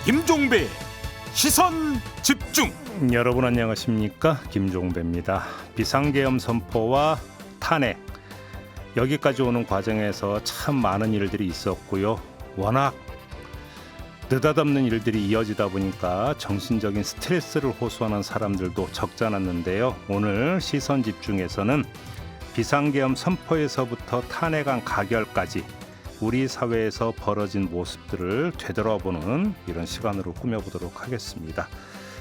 김종배 시선 집중. 여러분 안녕하십니까? 김종배입니다. 비상계엄 선포와 탄핵, 여기까지 오는 과정에서 참 많은 일들이 있었고요. 워낙 느닷없는 일들이 이어지다 보니까 정신적인 스트레스를 호소하는 사람들도 적지 않았는데요. 오늘 시선 집중에서는 비상계엄 선포에서부터 탄핵안 가결까지 우리 사회에서 벌어진 모습들을 되돌아보는 이런 시간으로 꾸며보도록 하겠습니다.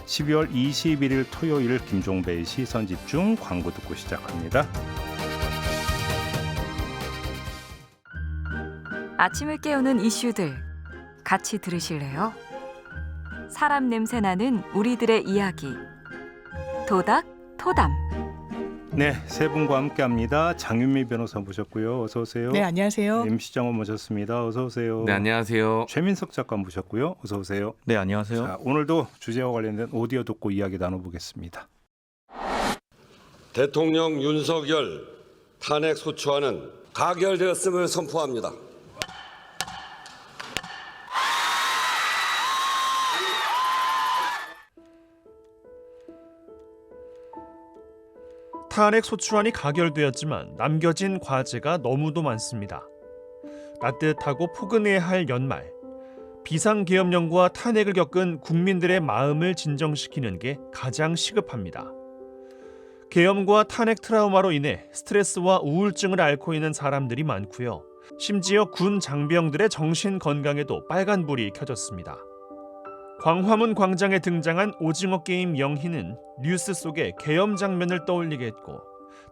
12월 21일 토요일 김종배의 시선집중, 광고 듣고 시작합니다. 아침을 깨우는 이슈들 같이 들으실래요? 사람 냄새 나는 우리들의 이야기 도닥 토담. 네, 세 분과 함께합니다. 장윤미 변호사 모셨고요. 어서 오세요. 네, 안녕하세요. MC 정원 모셨습니다. 어서 오세요. 네, 안녕하세요. 최민석 작가 모셨고요. 어서 오세요. 네, 안녕하세요. 자, 오늘도 주제와 관련된 오디오 듣고 이야기 나눠보겠습니다. 대통령 윤석열 탄핵 소추안은 가결되었음을 선포합니다. 탄핵 소추안이 가결되었지만 남겨진 과제가 너무도 많습니다. 따뜻하고 포근해야 할 연말, 비상계엄령과 탄핵을 겪은 국민들의 마음을 진정시키는 게 가장 시급합니다. 계엄과 탄핵 트라우마로 인해 스트레스와 우울증을 앓고 있는 사람들이 많고요. 심지어 군 장병들의 정신 건강에도 빨간불이 켜졌습니다. 광화문 광장에 등장한 오징어 게임 영희는 뉴스 속에 계엄 장면을 떠올리게 했고,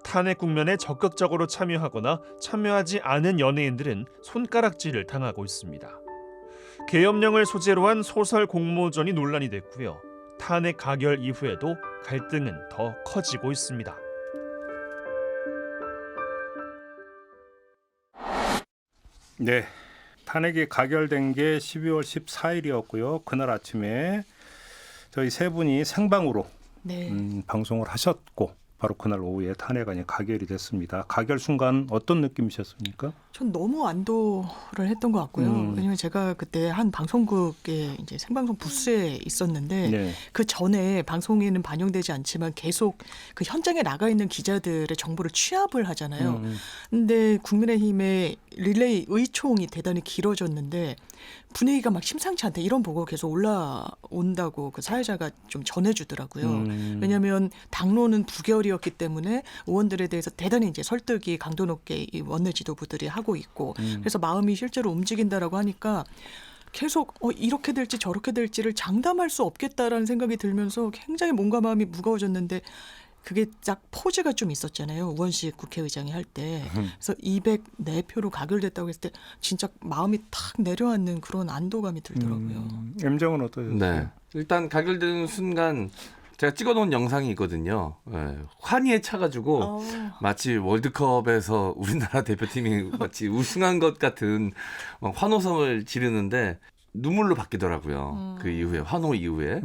탄핵 국면에 적극적으로 참여하거나 참여하지 않은 연예인들은 손가락질을 당하고 있습니다. 계엄령을 소재로 한 소설 공모전이 논란이 됐고요. 탄핵 가결 이후에도 갈등은 더 커지고 있습니다. 네, 탄핵이 가결된 게 12월 14일이었고요. 그날 아침에 저희 세 분이 생방으로 네. 방송을 하셨고 바로 그날 오후에 탄핵안이 가결이 됐습니다. 가결 순간 어떤 느낌이셨습니까? 전 너무 안도를 했던 것 같고요. 왜냐면 제가 그때 한 방송국의 이제 생방송 부스에 있었는데 네. 그 전에 방송에는 반영되지 않지만 계속 그 현장에 나가 있는 기자들의 정보를 취합을 하잖아요. 근데 국민의힘의 릴레이 의총이 대단히 길어졌는데 분위기가 막 심상치 않다 이런 보고 계속 올라온다고 그 사회자가 좀 전해주더라고요. 왜냐하면 당론은 부결이었기 때문에 의원들에 대해서 대단히 이제 설득이 강도 높게 이 원내 지도부들이 하고 있고 그래서 마음이 실제로 움직인다라고 하니까 계속 이렇게 될지 저렇게 될지를 장담할 수 없겠다라는 생각이 들면서 굉장히 몸과 마음이 무거워졌는데 그게 딱 포즈가 좀 있었잖아요. 우원식 국회의장이 할 때. 그래서 204표로 가결됐다고 했을 때 진짜 마음이 탁 내려앉는 그런 안도감이 들더라고요. 임정은 어떠셨어요? 네, 일단 가결되는 순간 제가 찍어놓은 영상이 있거든요. 네, 환희에 차가지고 마치 월드컵에서 우리나라 대표팀이 마치 우승한 것 같은 막 환호성을 지르는데 눈물로 바뀌더라고요. 그 이후에 환호 이후에.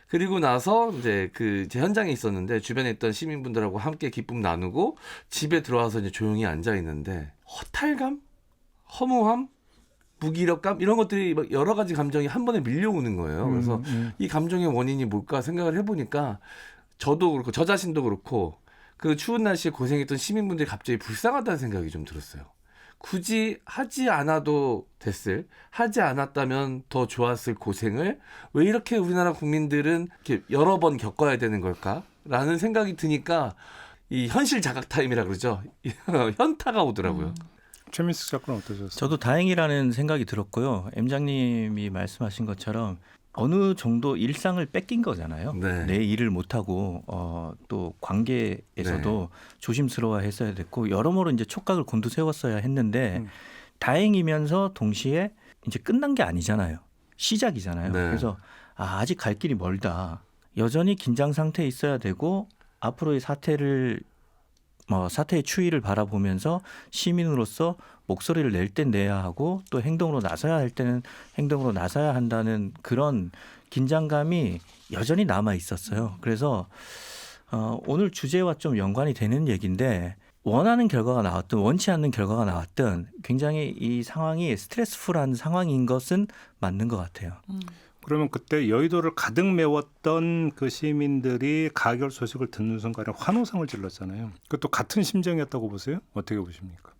그리고 나서 이제 제 현장에 있었는데 주변에 있던 시민분들하고 함께 기쁨 나누고 집에 들어와서 이제 조용히 앉아 있는데 허탈감, 허무함, 무기력감 이런 것들이 막 여러 가지 감정이 한 번에 밀려오는 거예요. 그래서 이 감정의 원인이 뭘까 생각을 해보니까 저도 그렇고 저 자신도 그렇고 그 추운 날씨에 고생했던 시민분들이 갑자기 불쌍하다는 생각이 좀 들었어요. 굳이 하지 않아도 됐을, 하지 않았다면 더 좋았을 고생을 왜 이렇게 우리나라 국민들은 이렇게 여러 번 겪어야 되는 걸까라는 생각이 드니까 이 현실 자각 타임이라 그러죠. 현타가 오더라고요. 최민석 작가는 어떠셨어요? 저도 다행이라는 생각이 들었고요. M장님이 말씀하신 것처럼 어느 정도 일상을 뺏긴 거잖아요. 네. 내 일을 못하고 또 관계에서도 조심스러워 했어야 됐고 여러모로 이제 촉각을 곤두세웠어야 했는데 다행이면서 동시에 이제 끝난 게 아니잖아요. 시작이잖아요. 네. 그래서 아직 갈 길이 멀다. 여전히 긴장 상태에 있어야 되고 앞으로의 사태의 추이를 바라보면서 시민으로서 목소리를 낼 땐 내야 하고 또 행동으로 나서야 할 때는 행동으로 나서야 한다는 그런 긴장감이 여전히 남아 있었어요. 그래서 오늘 주제와 좀 연관이 되는 얘기인데 원하는 결과가 나왔든 원치 않는 결과가 나왔든 굉장히 이 상황이 스트레스풀한 상황인 것은 맞는 것 같아요. 그러면 그때 여의도를 가득 메웠던 그 시민들이 가결 소식을 듣는 순간에 환호성을 질렀잖아요. 그것도 같은 심정이었다고 보세요? 어떻게 보십니까?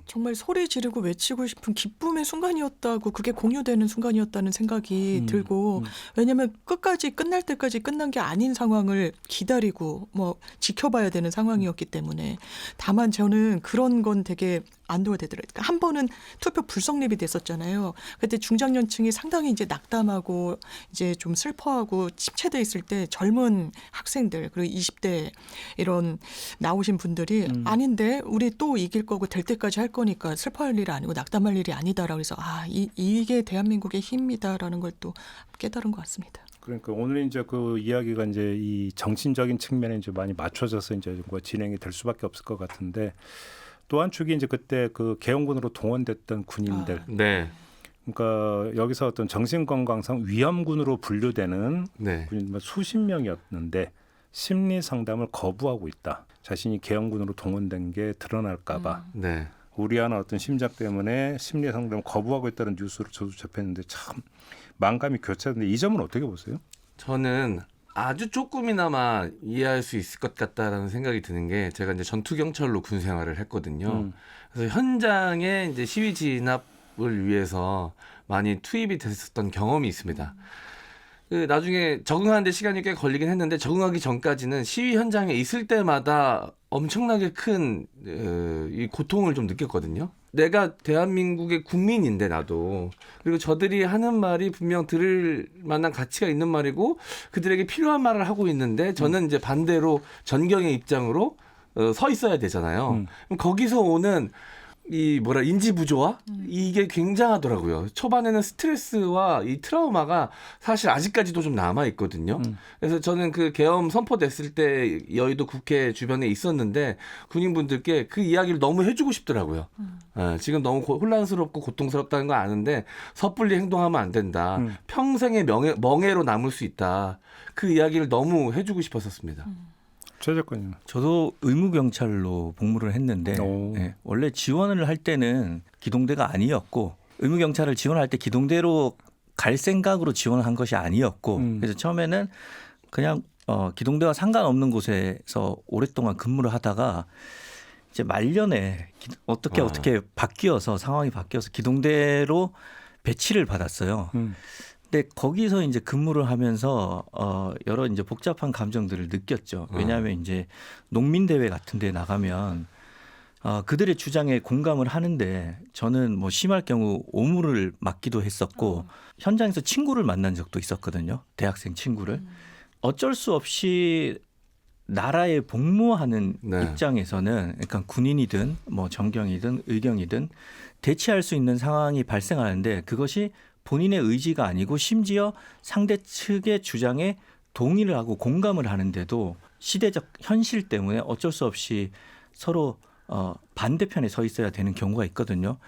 정말 소리 지르고 외치고 싶은 기쁨의 순간이었다고, 그게 공유되는 순간이었다는 생각이 들고, 왜냐하면 끝까지 끝날 때까지 끝난 게 아닌 상황을 기다리고 뭐 지켜봐야 되는 상황이었기 때문에. 다만 저는 그런 건 되게 안도가 되더라고요. 그러니까 한 번은 투표 불성립이 됐었잖아요. 그때 중장년층이 상당히 이제 낙담하고 이제 좀 슬퍼하고 침체돼 있을 때 젊은 학생들 그리고 20대 이런 나오신 분들이 아닌데 우리 또 이길 거고 될 때까지 할 거니까 슬퍼할 일이 아니고 낙담할 일이 아니다라고 해서 이게 대한민국의 힘이다라는 걸 또 깨달은 것 같습니다. 그러니까 오늘 이제 그 이야기가 이제 이 정신적인 측면에 이제 많이 맞춰져서 이제 뭐 진행이 될 수밖에 없을 것 같은데, 또 한 축이 이제 그때 그 계엄군으로 동원됐던 군인들. 네. 그러니까 여기서 어떤 정신 건강상 위험군으로 분류되는 네. 군인 수십 명이었는데 심리 상담을 거부하고 있다. 자신이 계엄군으로 동원된 게 드러날까봐. 네. 우려하는 어떤 심작 때문에 심리 상담을 거부하고 있다는 뉴스를 저도 접했는데 참 만감이 교차되는데, 이 점은 어떻게 보세요? 저는 아주 조금이나마 이해할 수 있을 것 같다라는 생각이 드는 게, 제가 이제 전투 경찰로 군 생활을 했거든요. 그래서 현장에 이제 시위 진압을 위해서 많이 투입이 됐었던 경험이 있습니다. 나중에 적응하는데 시간이 꽤 걸리긴 했는데, 적응하기 전까지는 시위 현장에 있을 때마다 엄청나게 큰 이 고통을 좀 느꼈거든요. 내가 대한민국의 국민인데 나도, 그리고 저들이 하는 말이 분명 들을 만한 가치가 있는 말이고 그들에게 필요한 말을 하고 있는데, 저는 이제 반대로 전경의 입장으로 서 있어야 되잖아요. 그럼 거기서 오는 이 인지 부조화, 이게 굉장하더라고요. 초반에는 스트레스와 이 트라우마가 사실 아직까지도 좀 남아 있거든요. 그래서 저는 그 계엄 선포됐을 때 여의도 국회 주변에 있었는데 군인분들께 그 이야기를 너무 해주고 싶더라고요. 지금 너무 혼란스럽고 고통스럽다는 거 아는데 섣불리 행동하면 안 된다. 평생의 멍해로 남을 수 있다. 그 이야기를 너무 해주고 싶었었습니다. 최 작가님. 저도 의무경찰로 복무를 했는데 네, 원래 지원을 할 때는 기동대가 아니었고, 의무경찰을 지원할 때 기동대로 갈 생각으로 지원을 한 것이 아니었고, 그래서 처음에는 그냥 기동대와 상관없는 곳에서 오랫동안 근무를 하다가 이제 말년에 어떻게 바뀌어서, 상황이 바뀌어서 기동대로 배치를 받았어요. 근데 거기서 이제 근무를 하면서 여러 이제 복잡한 감정들을 느꼈죠. 왜냐하면 이제 농민대회 같은 데 나가면 그들의 주장에 공감을 하는데, 저는 뭐 심할 경우 오물을 맞기도 했었고 현장에서 친구를 만난 적도 있었거든요. 대학생 친구를. 어쩔 수 없이 나라에 복무하는 입장에서는, 그러니까 군인이든 뭐 정경이든 의경이든 대치할 수 있는 상황이 발생하는데, 그것이 본인의 의지가 아니고 심지어 상대 측의 주장에 동의를 하고 공감을 하는데도 시대적 현실 때문에 어쩔 수 없이 서로 반대편에 서 있어야 되는 경우가 있거든요.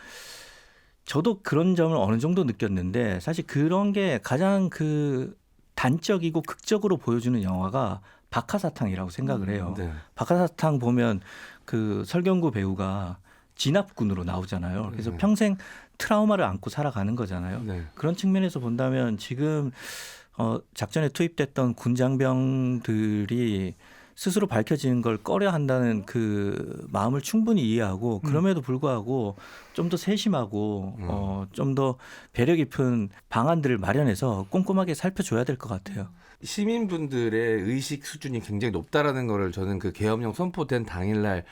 저도 그런 점을 어느 정도 느꼈는데, 사실 그런 게 가장 그 단적이고 극적으로 보여주는 영화가 박하사탕이라고 생각을 해요. 네. 박하사탕 보면 그 설경구 배우가 진압군으로 나오잖아요. 그래서 평생 트라우마를 안고 살아가는 거잖아요. 네. 그런 측면에서 본다면 지금 작전에 투입됐던 군장병들이 스스로 밝혀지는 걸 꺼려 한다는 그 마음을 충분히 이해하고, 그럼에도 불구하고 좀 더 세심하고 좀 더 배려 깊은 방안들을 마련해서 꼼꼼하게 살펴줘야 될 것 같아요. 시민분들의 의식 수준이 굉장히 높다라는 거를 저는 그 계엄령 선포된 당일날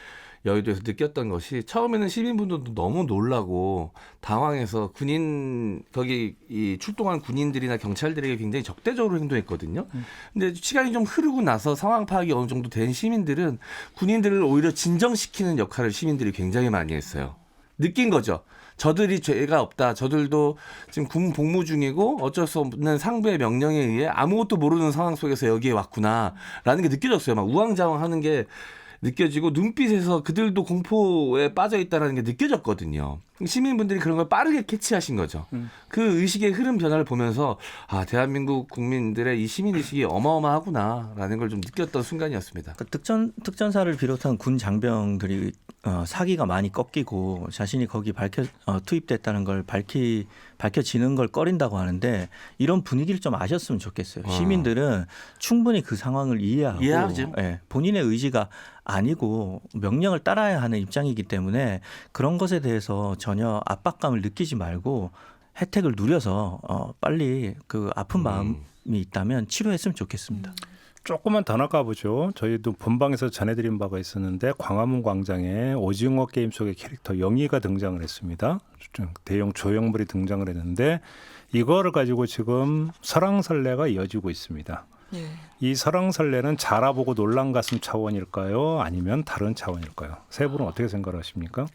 여의도에서 느꼈던 것이, 처음에는 시민분들도 너무 놀라고 당황해서 거기 이 출동한 군인들이나 경찰들에게 굉장히 적대적으로 행동했거든요. 근데 시간이 좀 흐르고 나서 상황 파악이 어느 정도 된 시민들은 군인들을 오히려 진정시키는 역할을 시민들이 굉장히 많이 했어요. 느낀 거죠. 저들이 죄가 없다. 저들도 지금 군 복무 중이고 어쩔 수 없는 상부의 명령에 의해 아무것도 모르는 상황 속에서 여기에 왔구나라는 게 느껴졌어요. 막 우왕좌왕하는 게 느껴지고, 눈빛에서 그들도 공포에 빠져 있다는 게 느껴졌거든요. 시민분들이 그런 걸 빠르게 캐치하신 거죠. 그 의식의 흐름 변화를 보면서 아, 대한민국 국민들의 이 시민 의식이 어마어마하구나라는 걸 좀 느꼈던 순간이었습니다. 그러니까 특전사를 비롯한 군 장병들이 사기가 많이 꺾이고 자신이 거기 투입됐다는 걸 밝혀지는 걸 꺼린다고 하는데 이런 분위기를 좀 아셨으면 좋겠어요. 시민들은 충분히 그 상황을 이해하고 본인의 의지가 아니고 명령을 따라야 하는 입장이기 때문에 그런 것에 대해서 전혀 압박감을 느끼지 말고 혜택을 누려서 빨리 그 아픈 마음이 있다면 치료했으면 좋겠습니다. 조금만 더 나가보죠. 저희도 본방에서 전해드린 바가 있었는데 광화문 광장에 오징어 게임 속의 캐릭터 영희가 등장을 했습니다. 대형 조형물이 등장을 했는데 이거를 가지고 지금 설왕설래가 이어지고 있습니다. 예. 이 설왕설래는 자라보고 놀란 가슴 차원일까요? 아니면 다른 차원일까요? 세 분은 어떻게 생각하십니까?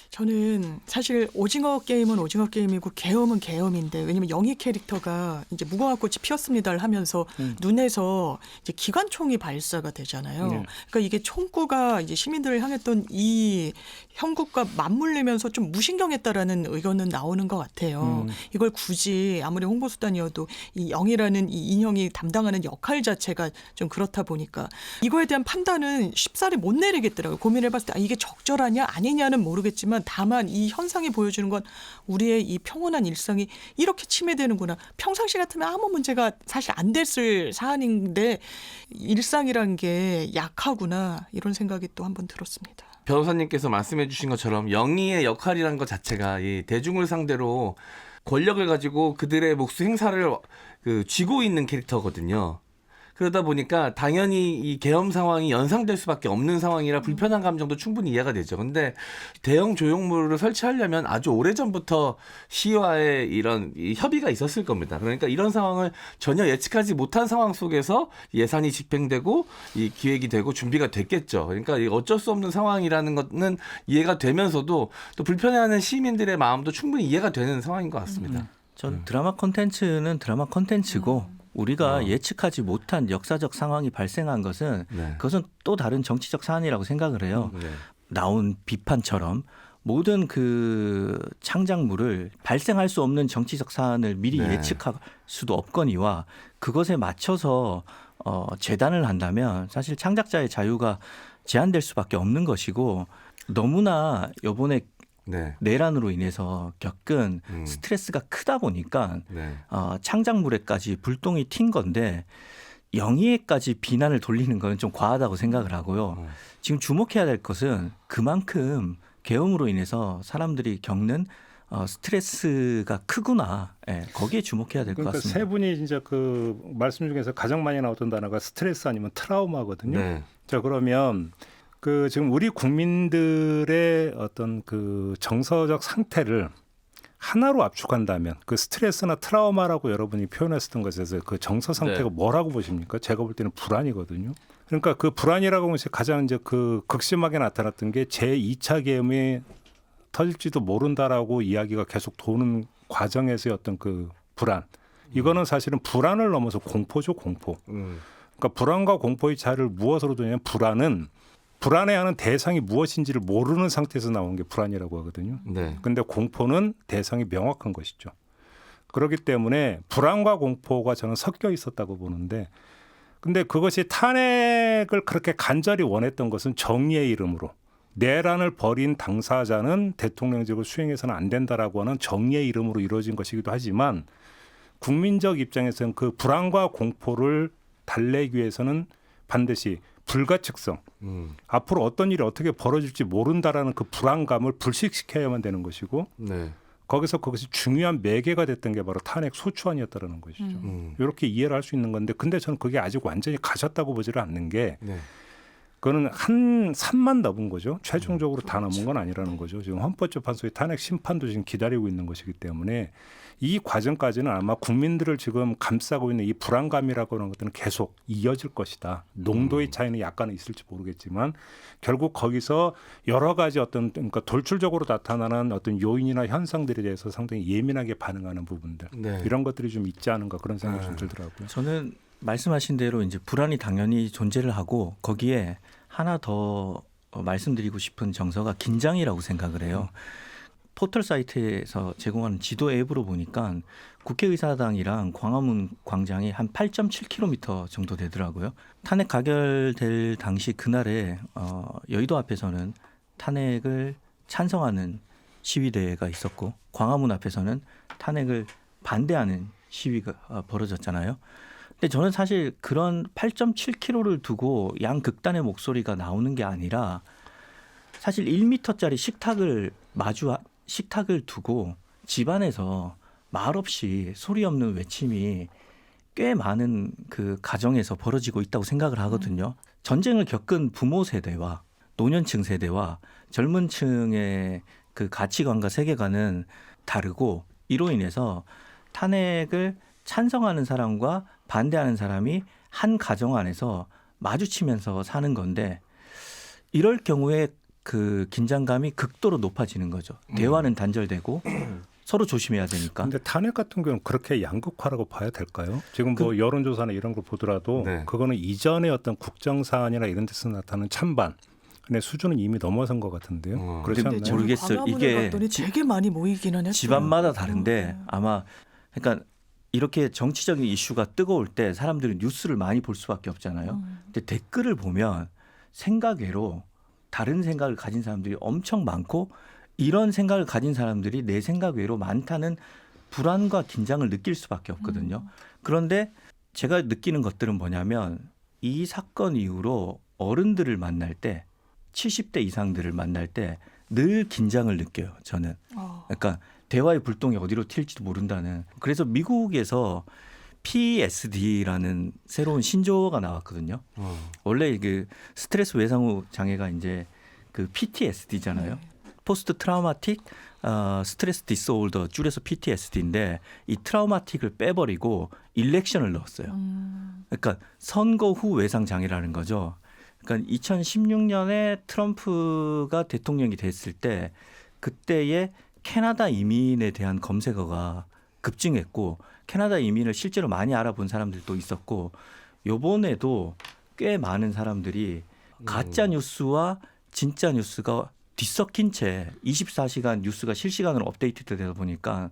저는 사실 오징어 게임은 오징어 게임이고 계엄은 계엄인데 왜냐면 영희 캐릭터가 이제 무궁화 꽃이 피었습니다를 하면서 눈에서 이제 기관총이 발사가 되잖아요. 그러니까 이게 총구가 이제 시민들을 향했던 이 형국과 맞물리면서 좀 무신경했다라는 의견은 나오는 것 같아요. 이걸 굳이 아무리 홍보수단이어도 이 영희라는 이 인형이 담당하는 역할 자체가 좀 그렇다 보니까 이거에 대한 판단은 쉽사리 못 내리겠더라고요. 고민해봤을 때 이게 적절하냐 아니냐는 모르겠지만 다만 이 현상이 보여주는 건 우리의 이 평온한 일상이 이렇게 침해되는구나. 평상시 같으면 아무 문제가 사실 안 됐을 사안인데 일상이란 게 약하구나 이런 생각이 또 한번 들었습니다. 변호사님께서 말씀해 주신 것처럼 영희의 역할이라는 것 자체가 이 대중을 상대로 권력을 가지고 그들의 몫 행사를 쥐고 있는 캐릭터거든요. 그러다 보니까 당연히 이 계엄 상황이 연상될 수밖에 없는 상황이라 불편한 감정도 충분히 이해가 되죠. 근데 대형 조형물을 설치하려면 아주 오래전부터 시와의 이런 협의가 있었을 겁니다. 그러니까 이런 상황을 전혀 예측하지 못한 상황 속에서 예산이 집행되고 이 기획이 되고 준비가 됐겠죠. 그러니까 어쩔 수 없는 상황이라는 것은 이해가 되면서도 또 불편해하는 시민들의 마음도 충분히 이해가 되는 상황인 것 같습니다. 전 드라마 콘텐츠는 드라마 콘텐츠고 우리가 예측하지 못한 역사적 상황이 발생한 것은 그것은 또 다른 정치적 사안이라고 생각을 해요. 나온 비판처럼 모든 그 창작물을 발생할 수 없는 정치적 사안을 미리 예측할 수도 없거니와 그것에 맞춰서 재단을 한다면 사실 창작자의 자유가 제한될 수밖에 없는 것이고 너무나 이번에 내란으로 인해서 겪은 스트레스가 크다 보니까 창작물에까지 불똥이 튄 건데 영희에까지 비난을 돌리는 건 좀 과하다고 생각을 하고요. 지금 주목해야 될 것은 그만큼 계엄으로 인해서 사람들이 겪는 스트레스가 크구나. 거기에 주목해야 될 것 그러니까 같습니다. 세 분이 진짜 그 말씀 중에서 가장 많이 나왔던 단어가 스트레스 아니면 트라우마거든요. 자, 그러면 그 지금 우리 국민들의 어떤 그 정서적 상태를 하나로 압축한다면 그 스트레스나 트라우마라고 여러분이 표현했었던 것에서 그 정서 상태가 뭐라고 보십니까? 제가 볼 때는 불안이거든요. 그러니까 그 불안이라고 하면 가장 이제 그 극심하게 나타났던 게 제2차 계엄이 터질지도 모른다라고 이야기가 계속 도는 과정에서의 어떤 그 불안. 이거는 사실은 불안을 넘어서 공포죠, 공포. 그러니까 불안과 공포의 차이를 무엇으로 두냐면 불안은 불안해하는 대상이 무엇인지를 모르는 상태에서 나오는 게 불안이라고 하거든요. 근데 공포는 대상이 명확한 것이죠. 그렇기 때문에 불안과 공포가 저는 섞여 있었다고 보는데 근데 그것이 탄핵을 그렇게 간절히 원했던 것은 정의의 이름으로 내란을 벌인 당사자는 대통령직을 수행해서는 안 된다라고 하는 정의의 이름으로 이루어진 것이기도 하지만 국민적 입장에서는 그 불안과 공포를 달래기 위해서는 반드시 불가측성, 앞으로 어떤 일이 어떻게 벌어질지 모른다라는 그 불안감을 불식시켜야만 되는 것이고 거기서 그것이 중요한 매개가 됐던 게 바로 탄핵 소추안이었다라는 것이죠. 이렇게 이해를 할 수 있는 건데 근데 저는 그게 아직 완전히 가셨다고 보지를 않는 게 그거는 한 산만 넘은 거죠. 최종적으로 다 넘은 건 아니라는 거죠. 지금 헌법재판소의 탄핵 심판도 지금 기다리고 있는 것이기 때문에 이 과정까지는 아마 국민들을 지금 감싸고 있는 이 불안감이라고 하는 것들은 계속 이어질 것이다. 농도의 차이는 약간은 있을지 모르겠지만 결국 거기서 여러 가지 어떤 그러니까 돌출적으로 나타나는 어떤 요인이나 현상들에 대해서 상당히 예민하게 반응하는 부분들 이런 것들이 좀 있지 않은가 그런 생각이 좀 들더라고요. 저는 말씀하신 대로 이제 불안이 당연히 존재를 하고 거기에 하나 더 말씀드리고 싶은 정서가 긴장이라고 생각을 해요. 포털 사이트에서 제공하는 지도 앱으로 보니까 국회의사당이랑 광화문 광장이 한 8.7km 정도 되더라고요. 탄핵 가결될 당시 그날에 여의도 앞에서는 탄핵을 찬성하는 시위대회가 있었고 광화문 앞에서는 탄핵을 반대하는 시위가 벌어졌잖아요. 근데 저는 사실 그런 8.7km를 두고 양극단의 목소리가 나오는 게 아니라 사실 1m짜리 식탁을 두고 집안에서 말없이 소리 없는 외침이 꽤 많은 그 가정에서 벌어지고 있다고 생각을 하거든요. 전쟁을 겪은 부모 세대와 노년층 세대와 젊은 층의 그 가치관과 세계관은 다르고 이로 인해서 탄핵을 찬성하는 사람과 반대하는 사람이 한 가정 안에서 마주치면서 사는 건데 이럴 경우에 그 긴장감이 극도로 높아지는 거죠. 대화는 단절되고 서로 조심해야 되니까. 근데 탄핵 같은 경우는 그렇게 양극화라고 봐야 될까요? 지금 뭐 여론조사나 이런 걸 보더라도 네. 그거는 이전의 어떤 국정 사안이나 이런 데서 나타나는 찬반. 근데 수준은 이미 넘어선 것 같은데요. 그렇지 근데 않나요? 모르겠어요. 이게 되게 많이 모이기는 했어요. 집안마다 다른데 아마 그러니까 이렇게 정치적인 이슈가 뜨거울 때 사람들은 뉴스를 많이 볼 수밖에 없잖아요. 근데 댓글을 보면 생각 외로 다른 생각을 가진 사람들이 엄청 많고 이런 생각을 가진 사람들이 내 생각 외로 많다는 불안과 긴장을 느낄 수밖에 없거든요. 그런데 제가 느끼는 것들은 뭐냐면 이 사건 이후로 어른들을 만날 때 70대 이상들을 만날 때 늘 긴장을 느껴요. 저는. 그러니까 대화의 불똥이 어디로 튈지도 모른다는. 그래서 미국에서 PTSD라는 새로운 신조어가 나왔거든요. 원래 그 스트레스 외상후 장애가 이제 그 PTSD잖아요. 포스트 트라우마틱 스트레스 디스오더 줄여서 PTSD인데 이 트라우마틱을 빼버리고 일렉션을 넣었어요. 그러니까 선거 후 외상 장애라는 거죠. 그러니까 2016년에 트럼프가 대통령이 됐을 때 그때의 캐나다 이민에 대한 검색어가 급증했고 캐나다 이민을 실제로 많이 알아본 사람들도 있었고 요번에도 꽤 많은 사람들이 가짜 뉴스와 진짜 뉴스가 뒤섞인 채 24시간 뉴스가 실시간으로 업데이트되다 보니까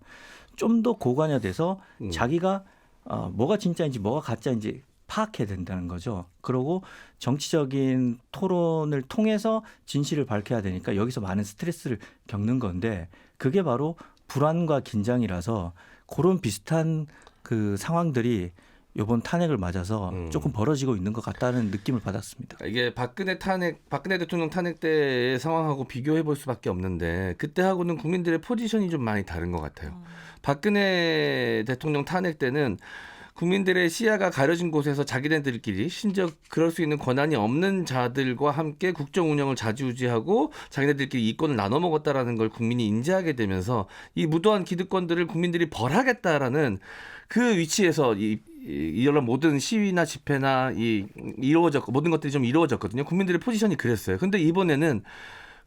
좀 더 고관여돼서 자기가 뭐가 진짜인지 뭐가 가짜인지 파악해야 된다는 거죠. 그리고 정치적인 토론을 통해서 진실을 밝혀야 되니까 여기서 많은 스트레스를 겪는 건데 그게 바로 불안과 긴장이라서 그런 비슷한 그 상황들이 이번 탄핵을 맞아서 조금 벌어지고 있는 것 같다는 느낌을 받았습니다. 이게 박근혜 대통령 탄핵 때의 상황하고 비교해 볼 수밖에 없는데 그때하고는 국민들의 포지션이 좀 많이 다른 것 같아요. 박근혜 대통령 탄핵 때는 국민들의 시야가 가려진 곳에서 자기네들끼리 심지어 그럴 수 있는 권한이 없는 자들과 함께 국정 운영을 좌지우지하고 자기네들끼리 이권을 나눠 먹었다라는 걸 국민이 인지하게 되면서 이 무도한 기득권들을 국민들이 벌하겠다라는 그 위치에서 이런 모든 시위나 집회나 이루어졌고 모든 것들이 좀 이루어졌거든요. 국민들의 포지션이 그랬어요. 근데 이번에는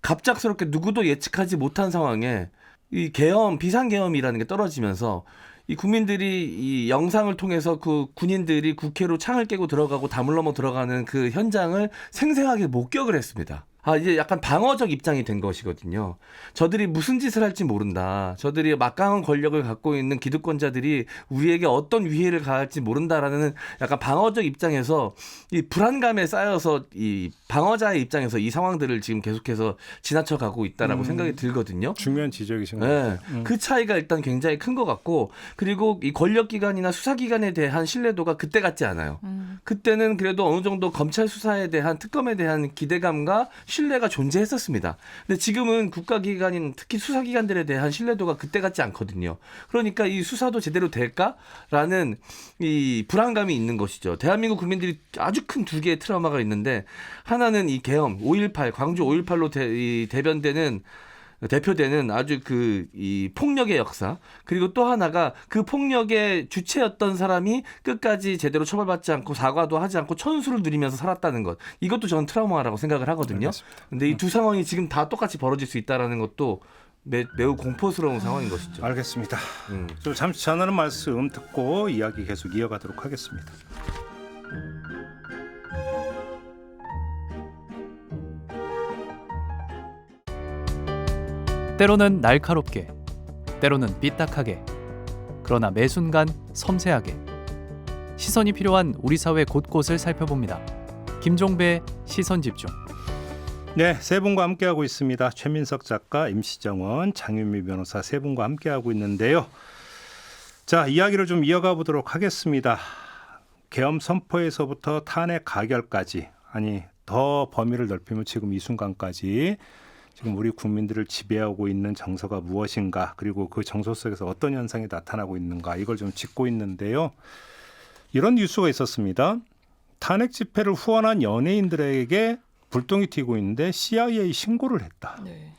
갑작스럽게 누구도 예측하지 못한 상황에 이 비상계엄이라는 게 떨어지면서 이 국민들이 이 영상을 통해서 그 군인들이 국회로 창을 깨고 들어가고 담을 넘어 들어가는 그 현장을 생생하게 목격을 했습니다. 이제 약간 방어적 입장이 된 것이거든요. 저들이 무슨 짓을 할지 모른다. 저들이 막강한 권력을 갖고 있는 기득권자들이 우리에게 어떤 위해를 가할지 모른다라는 약간 방어적 입장에서 이 불안감에 쌓여서 이 방어자의 입장에서 이 상황들을 지금 계속해서 지나쳐가고 있다라고 생각이 들거든요. 중요한 지적이신 것 네. 같아요. 그 차이가 일단 굉장히 큰 것 같고 그리고 이 권력기관이나 수사기관에 대한 신뢰도가 그때 같지 않아요. 그때는 그래도 어느 정도 검찰 수사에 대한 특검에 대한 기대감과 신뢰가 존재했었습니다. 근데 지금은 국가기관인 특히 수사기관들에 대한 신뢰도가 그때 같지 않거든요. 그러니까 이 수사도 제대로 될까라는 이 불안감이 있는 것이죠. 대한민국 국민들이 아주 큰 두 개의 트라우마가 있는데 하나는 이 계엄 5.18 광주 5.18로 대표되는 아주 이 폭력의 역사 그리고 또 하나가 그 폭력의 주체였던 사람이 끝까지 제대로 처벌받지 않고 사과도 하지 않고 천수를 누리면서 살았다는 것 이것도 저는 트라우마라고 생각을 하거든요. 그런데 이 두 상황이 지금 다 똑같이 벌어질 수 있다는 것도 매우 공포스러운 상황인 것이죠. 알겠습니다. 좀 잠시 전하는 말씀 듣고 이야기 계속 이어가도록 하겠습니다. 때로는 날카롭게, 때로는 삐딱하게, 그러나 매 순간 섬세하게 시선이 필요한 우리 사회 곳곳을 살펴봅니다. 김종배의 시선집중. 네, 세 분과 함께하고 있습니다. 최민석 작가, 임시정원, 장윤미 변호사 세 분과 함께하고 있는데요. 자, 이야기를 좀 이어가 보도록 하겠습니다. 계엄 선포에서부터 탄핵 가결까지, 아니 더 범위를 넓히면 지금 이 순간까지 지금 우리 국민들을 지배하고 있는 정서가 무엇인가, 그리고 그 정서 속에서 어떤 현상이 나타나고 있는가, 이걸 좀 짚고 있는데요. 이런 뉴스가 있었습니다. 탄핵 집회를 후원한 연예인들에게 불똥이 튀고 있는데 CIA 신고를 했다. 네.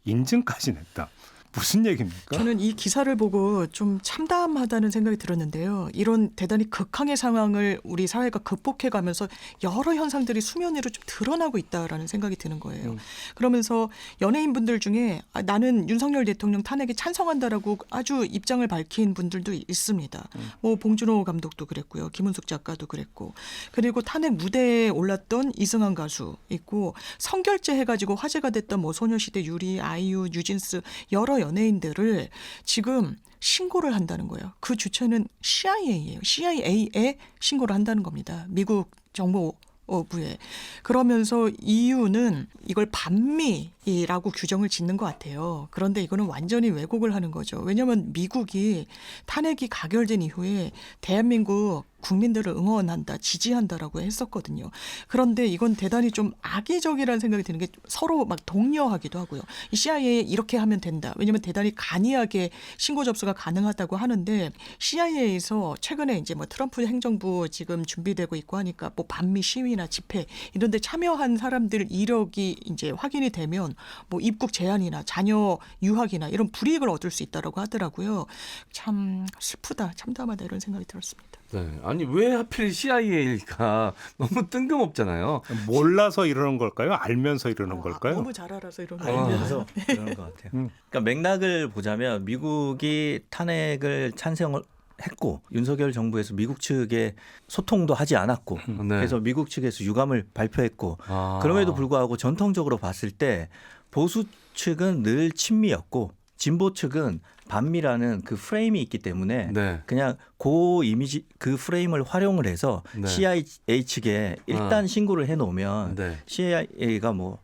인증까지 냈다. 무슨 얘기입니까? 저는 이 기사를 보고 좀 참담하다는 생각이 들었는데요. 이런 대단히 극한의 상황을 우리 사회가 극복해가면서 여러 현상들이 수면 위로 좀 드러나고 있다라는 생각이 드는 거예요. 그러면서 연예인분들 중에 나는 윤석열 대통령 탄핵에 찬성한다라고 아주 입장을 밝힌 분들도 있습니다. 뭐 봉준호 감독도 그랬고요. 김은숙 작가도 그랬고, 그리고 탄핵 무대에 올랐던 이승환 가수 있고, 성결제 해가지고 화제가 됐던 뭐 소녀시대 유리, 아이유, 뉴진스 여러 연예인들을 지금 신고를 한다는 거예요. 그 주체는 CIA예요. CIA에 신고를 한다는 겁니다. 미국 정보부에. 그러면서 EU는 이걸 반미라고 규정을 짓는 것 같아요. 그런데 이거는 완전히 왜곡을 하는 거죠. 왜냐하면 미국이 탄핵이 가결된 이후에 대한민국 국민들을 응원한다, 지지한다라고 했었거든요. 그런데 이건 대단히 좀 악의적이라는 생각이 드는 게 서로 막 독려하기도 하고요. 이 CIA 이렇게 하면 된다. 왜냐하면 대단히 간이하게 신고 접수가 가능하다고 하는데, CIA에서 최근에 이제 뭐 트럼프 행정부 지금 준비되고 있고 하니까 뭐 반미 시위나 집회 이런 데 참여한 사람들 이력이 이제 확인이 되면 뭐 입국 제한이나 자녀 유학이나 이런 불이익을 얻을 수 있다라고 하더라고요. 참 슬프다, 참담하다 이런 생각이 들었습니다. 네. 아니 왜 하필 CIA일까? 너무 뜬금없잖아요. 몰라서 이러는 걸까요? 알면서 이러는 걸까요? 너무 잘 알아서 이러는 알면서 그런 것 같아요. 그러니까 맥락을 보자면 미국이 탄핵을 찬성을 했고, 윤석열 정부에서 미국 측에 소통도 하지 않았고, 네. 그래서 미국 측에서 유감을 발표했고, 그럼에도 불구하고 전통적으로 봤을 때 보수 측은 늘 친미였고 진보 측은 반미라는 그 프레임이 있기 때문에 네. 그냥 그 이미지, 그 프레임을 활용을 해서 네. CIA 측에 일단 신고를 해놓으면 네. CIA가 뭐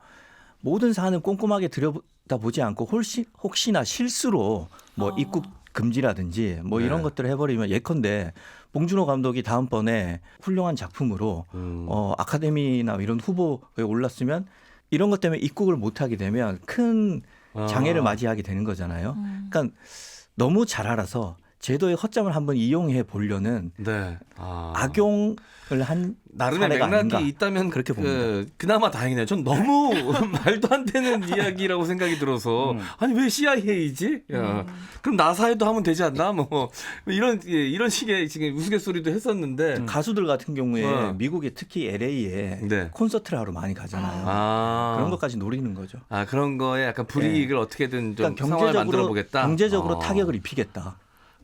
모든 사안을 꼼꼼하게 들여다보지 않고 혹시나 실수로 뭐 입국 금지라든지 뭐 네. 이런 것들을 해버리면, 예컨대 봉준호 감독이 다음번에 훌륭한 작품으로 아카데미나 이런 후보에 올랐으면 이런 것 때문에 입국을 못하게 되면 큰 장애를 맞이하게 되는 거잖아요. 그러니까 너무 잘 알아서 제도의 허점을 한번 이용해 보려는 네. 악용을 한 나름의 사례가 맥락이 아닌가. 있다면 그렇게 봅니다. 그나마 다행이네요. 전 너무 말도 안 되는 이야기라고 생각이 들어서 아니 왜 CIA이지? 야, 그럼 나사에도 하면 되지 않나? 뭐 이런 식의 지금 우스갯소리도 했었는데 가수들 같은 경우에 미국에 특히 LA에 네. 콘서트를 하러 많이 가잖아요. 그런 것까지 노리는 거죠. 그런 거에 약간 불이익을 어떻게든 좀 그러니까 상황을 만들어 보겠다. 경제적으로 타격을 입히겠다.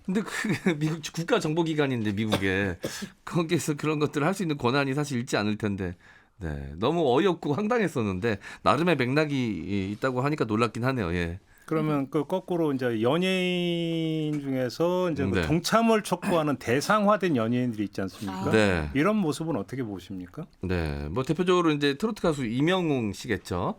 근데 그 미국 국가 정보기관인데 미국에 거기에서 그런 것들을 할 수 있는 권한이 사실 있지 않을 텐데, 네, 너무 어이없고 황당했었는데 나름의 맥락이 있다고 하니까 놀랍긴 하네요. 예. 그러면 그 거꾸로 이제 연예인 중에서 이제 그 네. 동참을 촉구하는 대상화된 연예인들이 있지 않습니까? 네. 이런 모습은 어떻게 보십니까? 네, 뭐 대표적으로 이제 트로트 가수 이명웅 씨겠죠.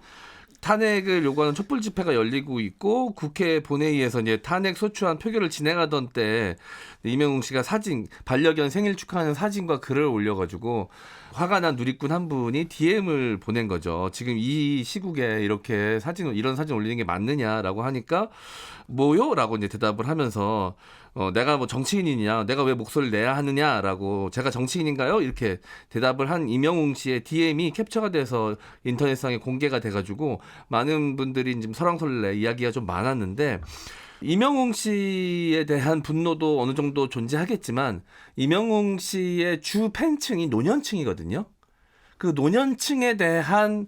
탄핵을 요구하는 촛불 집회가 열리고 있고 국회 본회의에서 이제 탄핵 소추안 표결을 진행하던 때 이명웅 씨가 사진, 반려견 생일 축하하는 사진과 글을 올려가지고 화가 난 누리꾼 한 분이 DM을 보낸 거죠. 지금 이 시국에 이렇게 이런 사진 올리는 게 맞느냐라고 하니까 뭐요? 라고 이제 대답을 하면서 내가 뭐 정치인이냐, 내가 왜 목소리를 내야 하느냐라고, 제가 정치인인가요? 이렇게 대답을 한 이명웅 씨의 DM이 캡처가 돼서 인터넷상에 공개가 돼가지고 많은 분들이 지금 설왕설래 이야기가 좀 많았는데, 이명웅 씨에 대한 분노도 어느 정도 존재하겠지만 이명웅 씨의 주 팬층이 노년층이거든요. 그 노년층에 대한